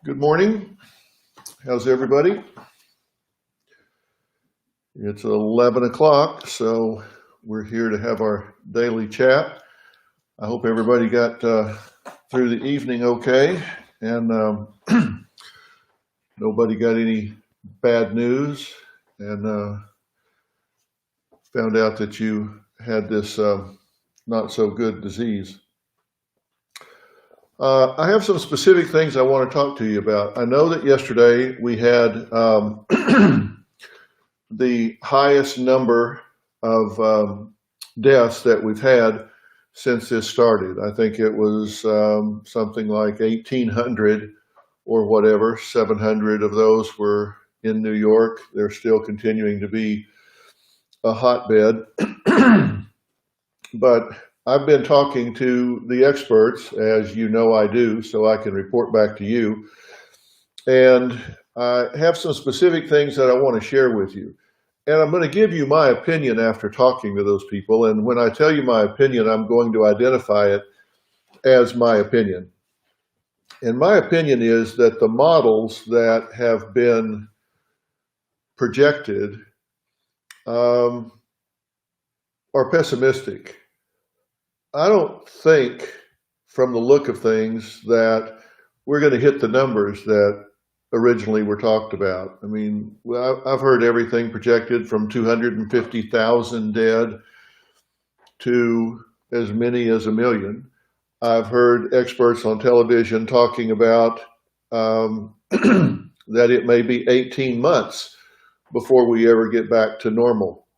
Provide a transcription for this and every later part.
Good morning. How's everybody? It's 11 o'clock, so we're here to have our daily chat. I hope everybody got through the evening okay, and nobody got any bad news, and found out that you had this not so good disease. I have some specific things I want to talk to you about. I know that yesterday we had the highest number of deaths that we've had since this started. I think it was something like 1,800 or whatever. 700 of those were in New York. They're still continuing to be a hotbed. But I've been talking to the experts, as you know I do, so I can report back to you. And I have some specific things that I want to share with you. And I'm going to give you my opinion after talking to those people. And when I tell you my opinion, I'm going to identify it as my opinion. And my opinion is that the models that have been projected are pessimistic. I don't think, from the look of things, that we're going to hit the numbers that originally were talked about. I mean, I've heard everything projected from 250,000 dead to as many as 1 million. I've heard experts on television talking about that it may be 18 months before we ever get back to normal.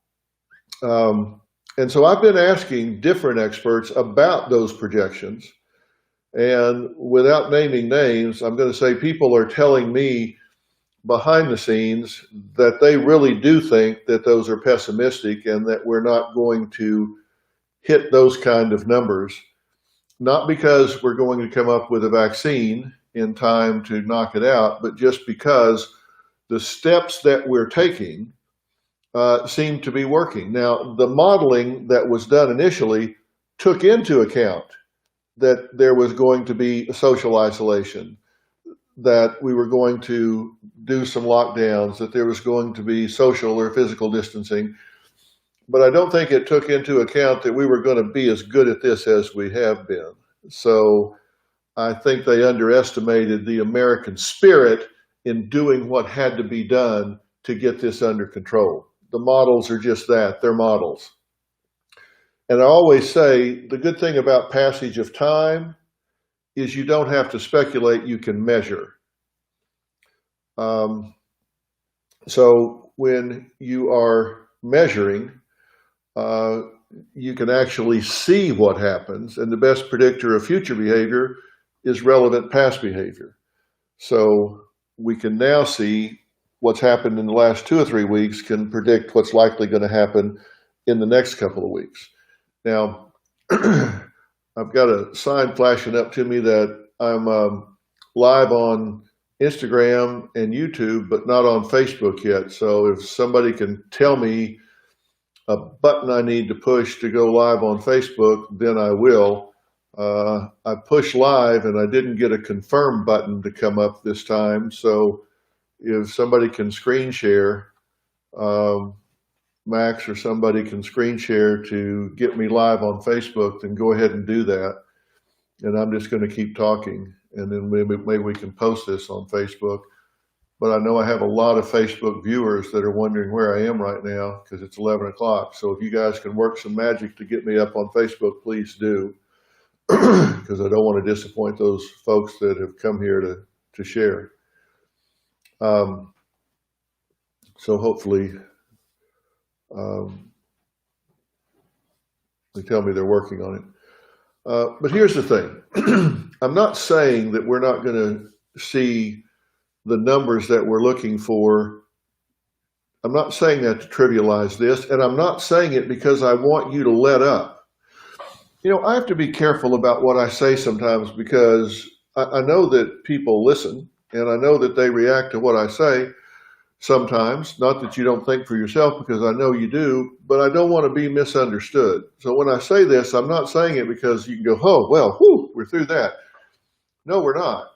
And so I've been asking different experts about those projections. And without naming names, I'm going to say people are telling me behind the scenes that they really do think that those are pessimistic and that we're not going to hit those kind of numbers. Not because we're going to come up with a vaccine in time to knock it out, but just because the steps that we're taking seem to be working. Now, the modeling that was done initially took into account that there was going to be social isolation, that we were going to do some lockdowns, that there was going to be social or physical distancing. But I don't think it took into account that we were going to be as good at this as we have been. So I think they underestimated the American spirit in doing what had to be done to get this under control. The models are just that, they're models. And I always say the good thing about passage of time is you don't have to speculate, you can measure. So when you are measuring, you can actually see what happens, and the best predictor of future behavior is relevant past behavior. So we can now see what's happened in the last 2 or 3 weeks can predict what's likely going to happen in the next couple of weeks. Now, I've got a sign flashing up to me that I'm live on Instagram and YouTube, but not on Facebook yet. So if somebody can tell me a button I need to push to go live on Facebook, then I will. I pushed live and I didn't get a confirm button to come up this time. So if somebody can screen share, Max or somebody can screen share to get me live on Facebook, then go ahead and do that. And I'm just going to keep talking, and then maybe we can post this on Facebook. But I know I have a lot of Facebook viewers that are wondering where I am right now because it's 11 o'clock. So if you guys can work some magic to get me up on Facebook, please do, because I don't want to disappoint those folks that have come here to share. So hopefully they tell me they're working on it. But here's the thing. I'm not saying that we're not going to see the numbers that we're looking for. I'm not saying that to trivialize this, and I'm not saying it because I want you to let up. You know, I have to be careful about what I say sometimes because I know that people listen, and I know that they react to what I say sometimes. Not that you don't think for yourself, because I know you do, but I don't want to be misunderstood. So when I say this, I'm not saying it because you can go, oh, well, whew, we're through that. No, we're not.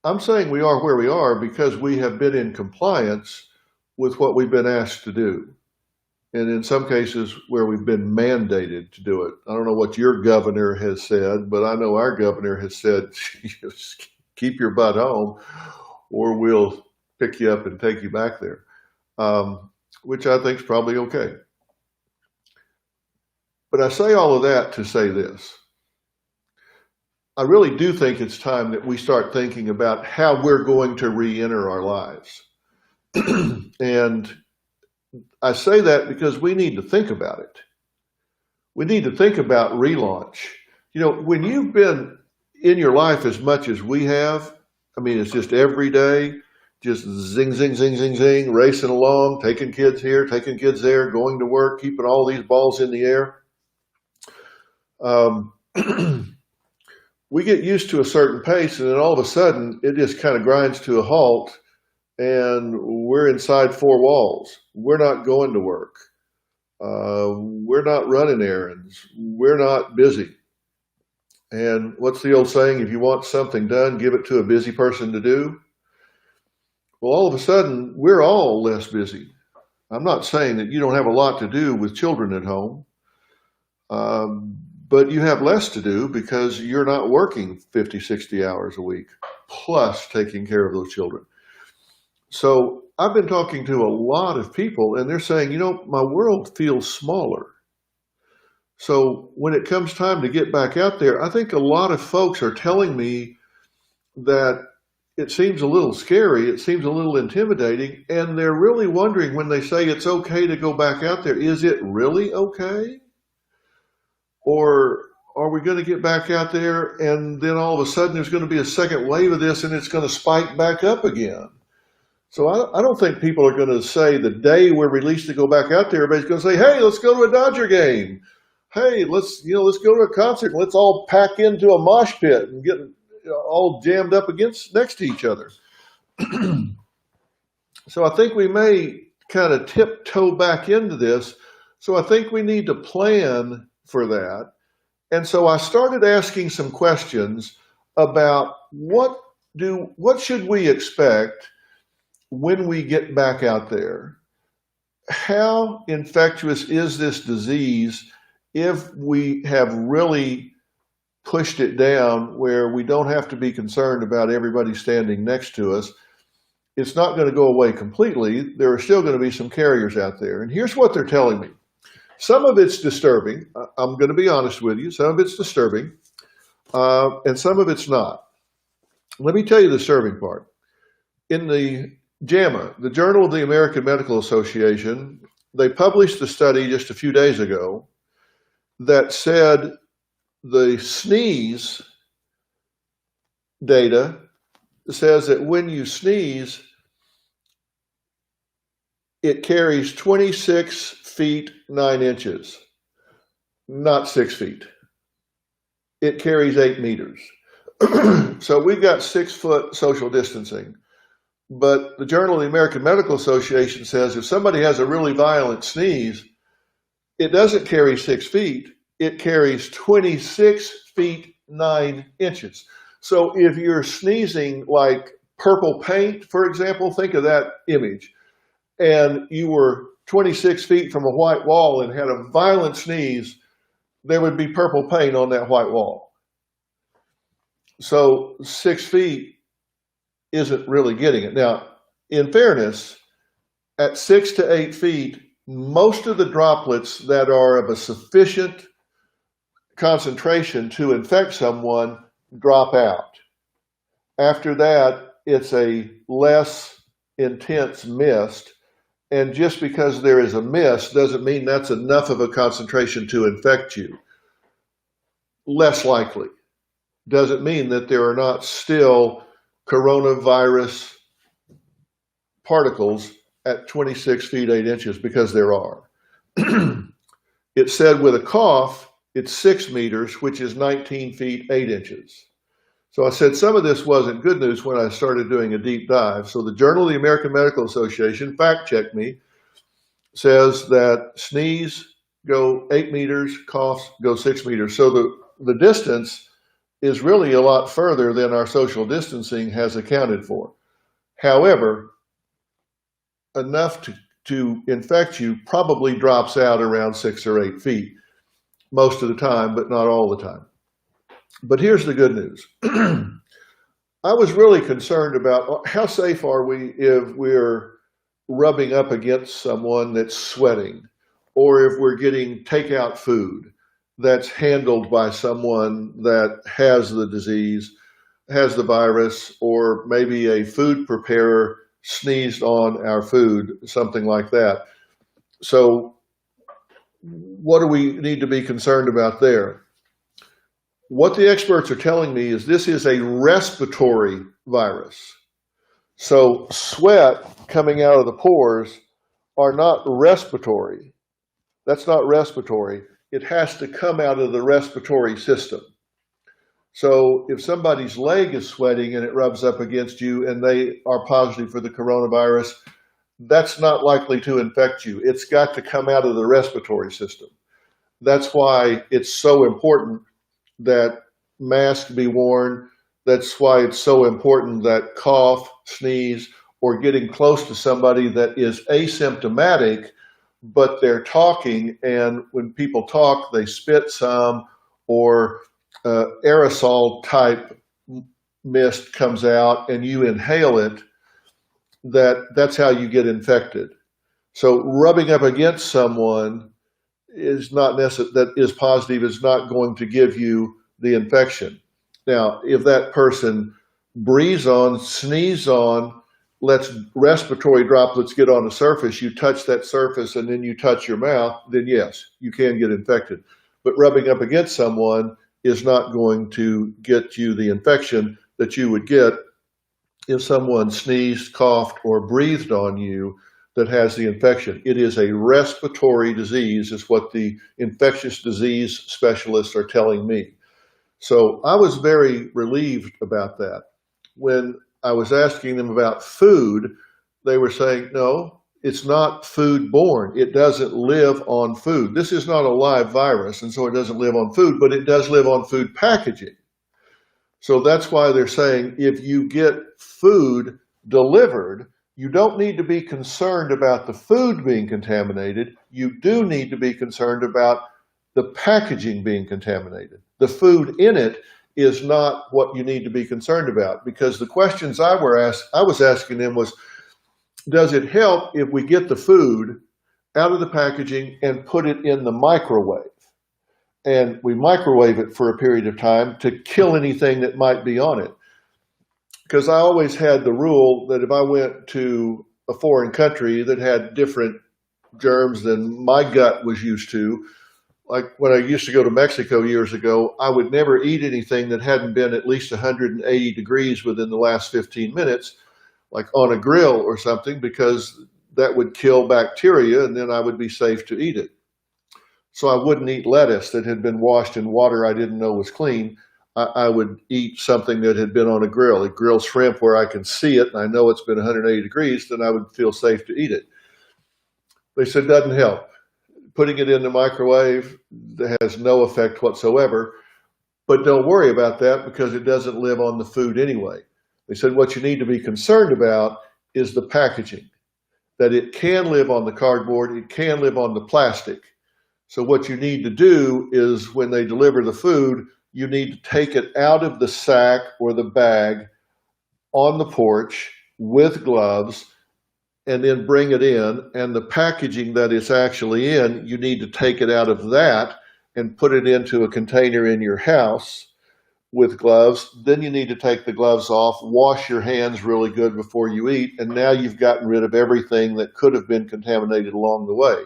I'm saying we are where we are because we have been in compliance with what we've been asked to do. And in some cases where we've been mandated to do it. I don't know what your governor has said, but I know our governor has said, keep your butt home or we'll pick you up and take you back there, which I think is probably okay. But I say all of that to say this. I really do think it's time that we start thinking about how we're going to re-enter our lives. And I say that because we need to think about it. We need to think about relaunch. You know, when you've been in your life as much as we have, I mean, it's just every day, just zing, zing, zing, zing, zing, racing along, taking kids here, taking kids there, going to work, keeping all these balls in the air. We get used to a certain pace, and then all of a sudden, it just kind of grinds to a halt, and we're inside four walls. We're not going to work. We're not running errands. We're not busy. And what's the old saying? If you want something done, give it to a busy person to do. Well, all of a sudden, we're all less busy. I'm not saying that you don't have a lot to do with children at home, but you have less to do because you're not working 50, 60 hours a week, plus taking care of those children. So I've been talking to a lot of people, and they're saying, you know, my world feels smaller. So when it comes time to get back out there, I think a lot of folks are telling me that it seems a little scary, it seems a little intimidating, and they're really wondering when they say it's okay to go back out there, is it really okay? Or are we going to get back out there and then all of a sudden there's going to be a second wave of this and it's going to spike back up again? So I don't think people are going to say the day we're released to go back out there, everybody's going to say, hey, let's go to a Dodger game. Hey, let's go to a concert and let's all pack into a mosh pit and get all jammed up next to each other. So I think we may kind of tiptoe back into this. So I think we need to plan for that. And so I started asking some questions about what should we expect when we get back out there? How infectious is this disease if we have really pushed it down where we don't have to be concerned about everybody standing next to us? It's not going to go away completely. There are still going to be some carriers out there. And here's what they're telling me. Some of it's disturbing. I'm going to be honest with you. Some of it's disturbing, and some of it's not. Let me tell you the disturbing part. In the JAMA, the Journal of the American Medical Association, they published a study just a few days ago that said the sneeze data says that when you sneeze, it carries 26 feet 9 inches, not 6 feet. It carries 8 meters. So we've got 6 foot social distancing. But the Journal of the American Medical Association says if somebody has a really violent sneeze, it doesn't carry 6 feet, it carries 26 feet 9 inches. So if you're sneezing like purple paint, for example, think of that image, and you were 26 feet from a white wall and had a violent sneeze, there would be purple paint on that white wall. So 6 feet isn't really getting it. Now, in fairness, at 6 to 8 feet, most of the droplets that are of a sufficient concentration to infect someone drop out. After that, it's a less intense mist. And just because there is a mist doesn't mean that's enough of a concentration to infect you. Less likely. Doesn't mean that there are not still coronavirus particles at 26 feet 8 inches, because there are. It said with a cough, it's 6 meters, which is 19 feet 8 inches. So I said some of this wasn't good news when I started doing a deep dive. So the Journal of the American Medical Association, fact-checked me, says that sneeze go 8 meters, coughs go 6 meters. So the distance is really a lot further than our social distancing has accounted for. However, enough to infect you probably drops out around 6 or 8 feet most of the time, but not all the time. But here's the good news. I was really concerned about how safe are we if we're rubbing up against someone that's sweating, or if we're getting takeout food that's handled by someone that has the disease, has the virus, or maybe a food preparer sneezed on our food, something like that. So what do we need to be concerned about there? What the experts are telling me is this is a respiratory virus. So sweat coming out of the pores are not respiratory. That's not respiratory. It has to come out of the respiratory system. So if somebody's leg is sweating and it rubs up against you and they are positive for the coronavirus, that's not likely to infect you. It's got to come out of the respiratory system. That's why it's so important that masks be worn. That's why it's so important that cough, sneeze, or getting close to somebody that is asymptomatic, but they're talking, and when people talk, they spit some, or aerosol type mist comes out and you inhale it, that's how you get infected. So rubbing up against someone is not that is positive is not going to give you the infection. Now, if that person breathes on, sneezes on, lets respiratory droplets get on the surface, you touch that surface and then you touch your mouth, then yes, you can get infected. But rubbing up against someone is not going to get you the infection that you would get if someone sneezed, coughed, or breathed on you that has the infection. It is a respiratory disease, is what the infectious disease specialists are telling me. So I was very relieved about that. When I was asking them about food, they were saying, no, it's not food-borne. It doesn't live on food. This is not a live virus, and so it doesn't live on food, but it does live on food packaging. So that's why they're saying if you get food delivered, you don't need to be concerned about the food being contaminated. You do need to be concerned about the packaging being contaminated. The food in it is not what you need to be concerned about, because the questions I was asking them was, does it help if we get the food out of the packaging and put it in the microwave? And we microwave it for a period of time to kill anything that might be on it. Because I always had the rule that if I went to a foreign country that had different germs than my gut was used to, like when I used to go to Mexico years ago, I would never eat anything that hadn't been at least 180 degrees within the last 15 minutes, like on a grill or something, because that would kill bacteria and then I would be safe to eat it. So I wouldn't eat lettuce that had been washed in water I didn't know was clean. I would eat something that had been on a grill, grilled shrimp where I can see it and I know it's been 180 degrees, then I would feel safe to eat it. They said, doesn't help. Putting it in the microwave has no effect whatsoever, but don't worry about that because it doesn't live on the food anyway. They said what you need to be concerned about is the packaging, that it can live on the cardboard, it can live on the plastic. So what you need to do is when they deliver the food, you need to take it out of the sack or the bag on the porch with gloves and then bring it in, and the packaging that it's actually in, you need to take it out of that and put it into a container in your house with gloves. Then you need to take the gloves off, wash your hands really good before you eat, and now you've gotten rid of everything that could have been contaminated along the way.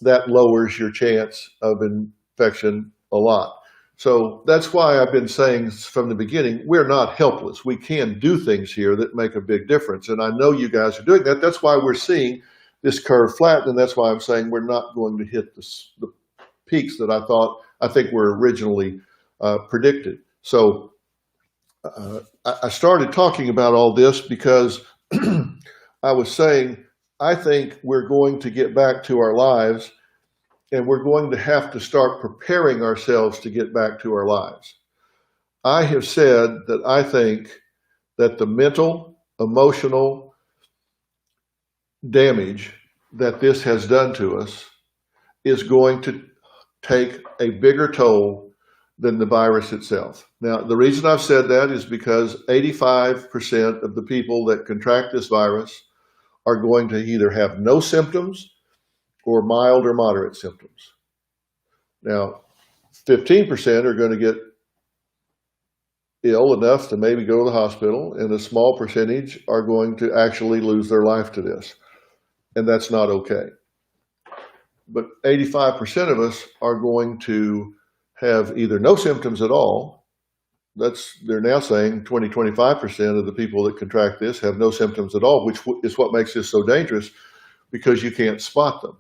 That lowers your chance of infection a lot. So that's why I've been saying from the beginning, we're not helpless. We can do things here that make a big difference. And I know you guys are doing that. That's why we're seeing this curve flatten. And that's why I'm saying we're not going to hit the peaks that I think were originally predicted. So I started talking about all this because I was saying, I think we're going to get back to our lives, and we're going to have to start preparing ourselves to get back to our lives. I have said that I think that the mental, emotional damage that this has done to us is going to take a bigger toll than the virus itself. Now, the reason I've said that is because 85% of the people that contract this virus are going to either have no symptoms or mild or moderate symptoms. Now, 15% are going to get ill enough to maybe go to the hospital, and a small percentage are going to actually lose their life to this. And that's not okay. But 85% of us are going to have either no symptoms at all. They're now saying 25% of the people that contract this have no symptoms at all, which is what makes this so dangerous, because you can't spot them.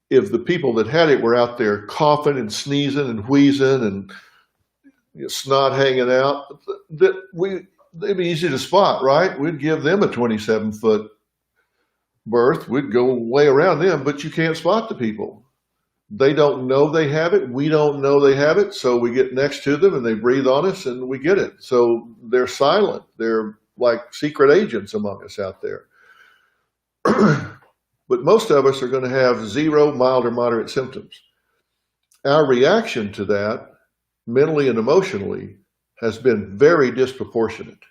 If the people that had it were out there coughing and sneezing and wheezing and snot hanging out, they'd be easy to spot, right? We'd give them a 27-foot berth. We'd go way around them, but you can't spot the people. They don't know they have it. We don't know they have it. So we get next to them and they breathe on us and we get it. So they're silent. They're like secret agents among us out there. But most of us are going to have zero, mild, or moderate symptoms. Our reaction to that, mentally and emotionally, has been very disproportionate.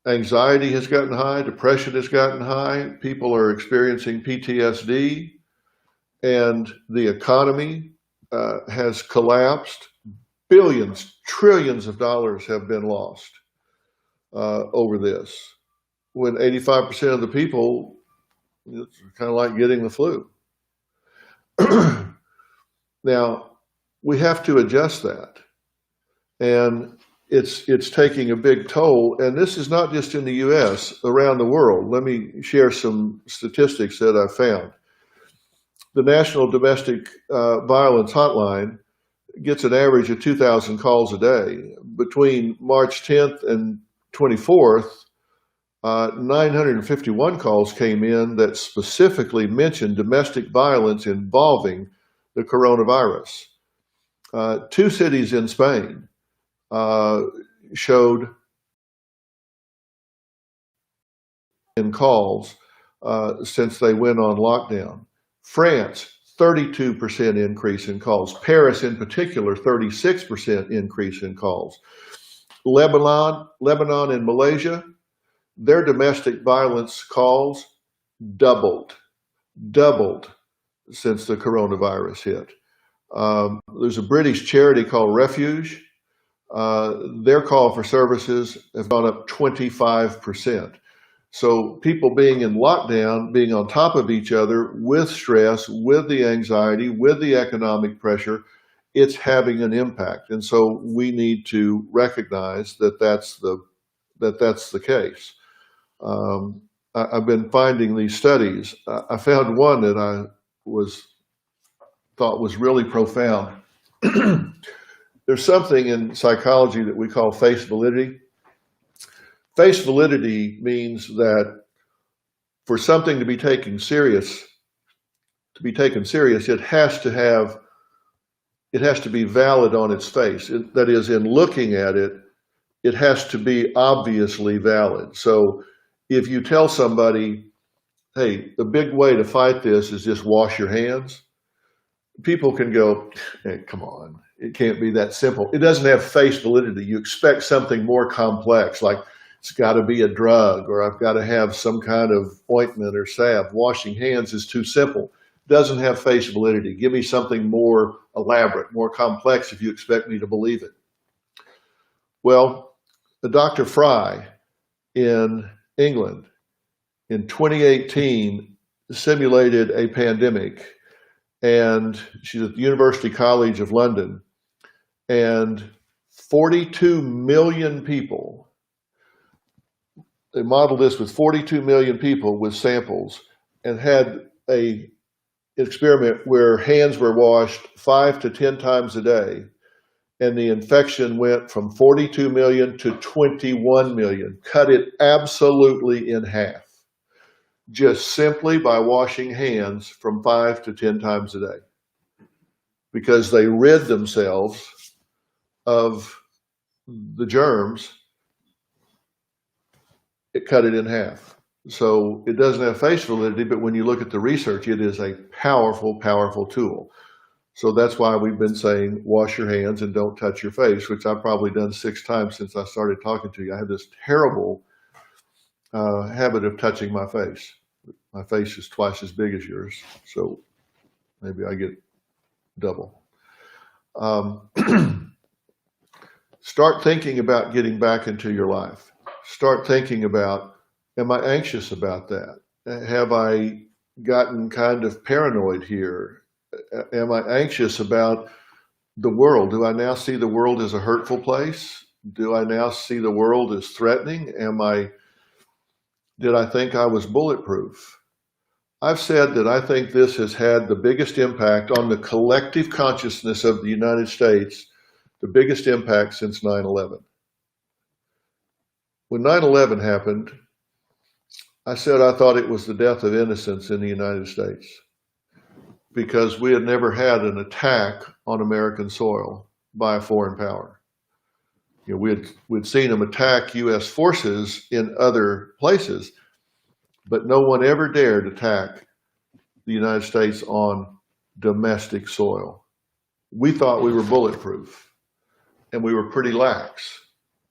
Anxiety has gotten high, depression has gotten high, people are experiencing PTSD, and the economy has collapsed. Billions, trillions of dollars have been lost over this, when 85% of the people, it's kind of like getting the flu. Now, we have to adjust that. And it's taking a big toll. And this is not just in the US, around the world. Let me share some statistics that I found. The National Domestic Violence Hotline gets an average of 2,000 calls a day. Between March 10th and 24th, 951 calls came in that specifically mentioned domestic violence involving the coronavirus. 2 cities in Spain showed in calls since they went on lockdown. France, 32% increase in calls. Paris in particular, 36% increase in calls. Lebanon and Malaysia, their domestic violence calls doubled since the coronavirus hit. There's a British charity called Refuge. Their call for services have gone up 25%. So people being in lockdown, being on top of each other with stress, with the anxiety, with the economic pressure, it's having an impact. And so we need to recognize that that's the case. I've been finding these studies. I found one that I thought was really profound. There's something in psychology that we call face validity. Face validity means that for something to be taken serious, it has to be valid on its face. That is, in looking at it, it has to be obviously valid. So if you tell somebody, hey, the big way to fight this is just wash your hands, people can go, hey, come on, it can't be that simple. It doesn't have face validity. You expect something more complex, like it's got to be a drug, or I've got to have some kind of ointment or salve. Washing hands is too simple. Doesn't have face validity. Give me something more elaborate, more complex if you expect me to believe it. Well, Dr. Fry in England in 2018 simulated a pandemic, and she's at the University College of London, and 42 million people. They modeled this with 42 million people with samples and had an experiment where hands were washed 5 to 10 times a day, and the infection went from 42 million to 21 million, cut it absolutely in half, just simply by washing hands from 5 to 10 times a day, because they rid themselves of the germs, it cut it in half. So it doesn't have face validity, but when you look at the research, it is a powerful, powerful tool. So that's why we've been saying wash your hands and don't touch your face, which I've probably done 6 times since I started talking to you. I have this terrible habit of touching my face. My face is twice as big as yours, so maybe I get double. Start thinking about getting back into your life. Start thinking about, am I anxious about that? Have I gotten kind of paranoid here? Am I anxious about the world? Do I now see the world as a hurtful place? Do I now see the world as threatening? Did I think I was bulletproof? I've said that I think this has had the biggest impact on the collective consciousness of the United States, the biggest impact since 9/11. When 9/11 happened, I said I thought it was the death of innocence in the United States because we had never had an attack on American soil by a foreign power. You know, we'd seen them attack U.S. forces in other places, but no one ever dared attack the United States on domestic soil. We thought we were bulletproof, and we were pretty lax.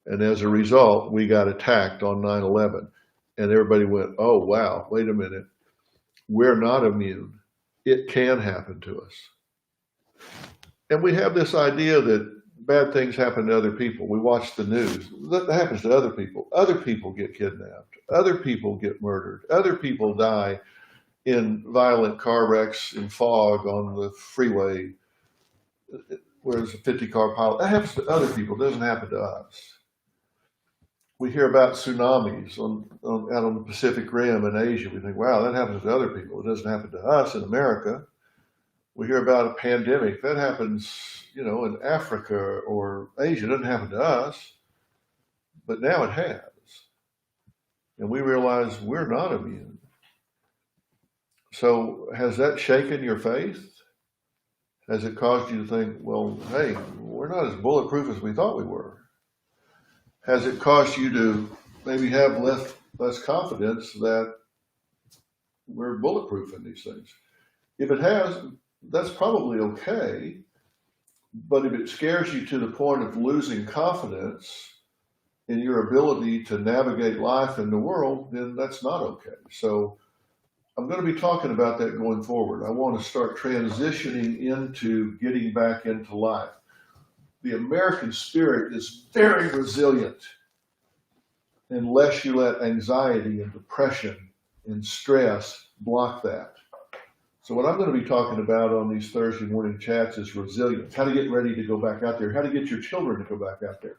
And as a result, we got attacked on 9/11. And everybody went, oh, wow, wait a minute. We're not immune. It can happen to us. And we have this idea that bad things happen to other people. We watch the news. That happens to other people. Other people get kidnapped. Other people get murdered. Other people die in violent car wrecks in fog on the freeway where there's a 50-car pilot. That happens to other people. It doesn't happen to us. We hear about tsunamis out on the Pacific Rim in Asia. We think, wow, that happens to other people. It doesn't happen to us in America. We hear about a pandemic. That happens, you know, in Africa or Asia. It doesn't happen to us. But now it has. And we realize we're not immune. So has that shaken your faith? Has it caused you to think, well, hey, we're not as bulletproof as we thought we were? Has it caused you to maybe have less confidence that we're bulletproof in these things? If it has, that's probably okay. But if it scares you to the point of losing confidence in your ability to navigate life in the world, then that's not okay. So I'm going to be talking about that going forward. I want to start transitioning into getting back into life. The American spirit is very resilient unless you let anxiety and depression and stress block that. So what I'm going to be talking about on these Thursday morning chats is resilience, how to get ready to go back out there, how to get your children to go back out there.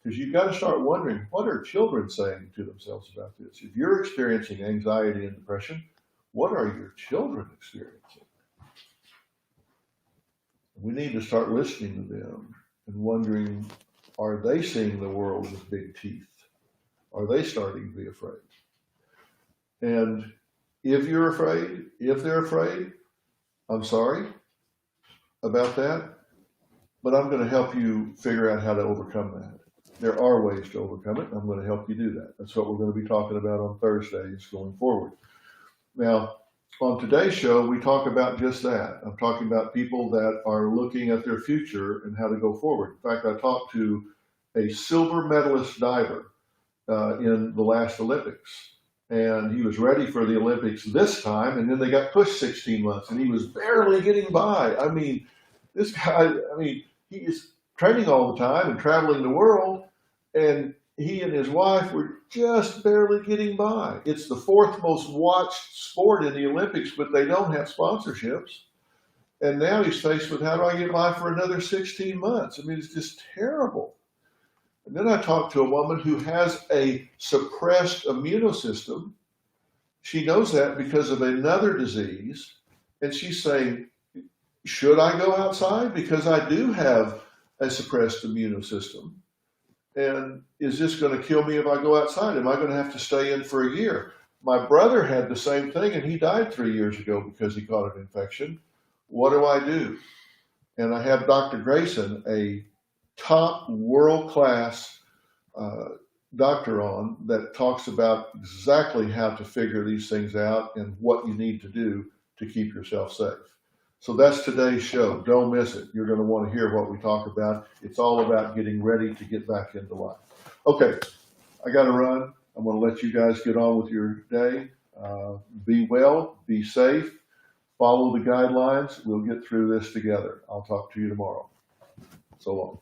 Because you've got to start wondering, what are children saying to themselves about this? If you're experiencing anxiety and depression, what are your children experiencing? We need to start listening to them and wondering, are they seeing the world with big teeth? Are they starting to be afraid? And if you're afraid, if they're afraid, I'm sorry about that, but I'm going to help you figure out how to overcome that. There are ways to overcome it. I'm going to help you do that. That's what we're going to be talking about on Thursdays going forward. Now, on today's show, we talk about just that. I'm talking about people that are looking at their future and how to go forward. In fact, I talked to a silver medalist diver in the last Olympics. And he was ready for the Olympics this time, and then they got pushed 16 months, and he was barely getting by. I mean, this guy, he is training all the time and traveling the world, and he and his wife were just barely getting by. It's the 4th most watched sport in the Olympics, but they don't have sponsorships. And now he's faced with, how do I get by for another 16 months? I mean, it's just terrible. And then I talked to a woman who has a suppressed immune system. She knows that because of another disease. And she's saying, should I go outside? Because I do have a suppressed immune system. And is this going to kill me if I go outside? Am I going to have to stay in for a year? My brother had the same thing, and he died 3 years ago because he caught an infection. What do I do? And I have Dr. Grayson, a top world-class doctor on that talks about exactly how to figure these things out and what you need to do to keep yourself safe. So that's today's show. Don't miss it. You're going to want to hear what we talk about. It's all about getting ready to get back into life. Okay, I got to run. I'm going to let you guys get on with your day. Be well, be safe, follow the guidelines. We'll get through this together. I'll talk to you tomorrow. So long.